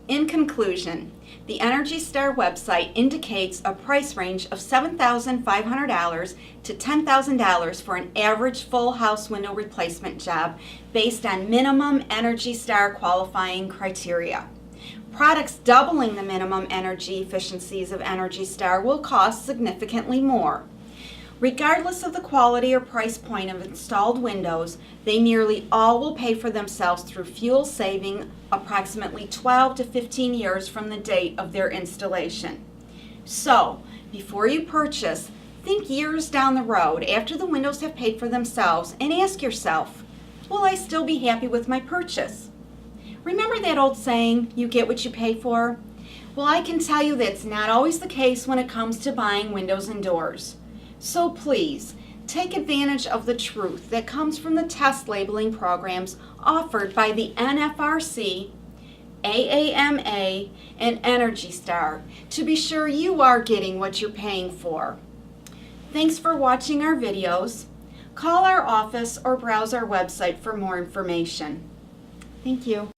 In conclusion, the Energy Star website indicates a price range of $7,500 to $10,000 for an average full house window replacement job based on minimum Energy Star qualifying criteria. Products doubling the minimum energy efficiencies of Energy Star will cost significantly more. Regardless of the quality or price point of installed windows, they nearly all will pay for themselves through fuel saving approximately 12 to 15 years from the date of their installation. So, before you purchase, think years down the road after the windows have paid for themselves and ask yourself, will I still be happy with my purchase? Remember that old saying, you get what you pay for? Well, I can tell you that's not always the case when it comes to buying windows and doors. So please, take advantage of the truth that comes from the test labeling programs offered by the NFRC, AAMA, and Energy Star to be sure you are getting what you're paying for. Thanks for watching our videos. Call our office or browse our website for more information. Thank you.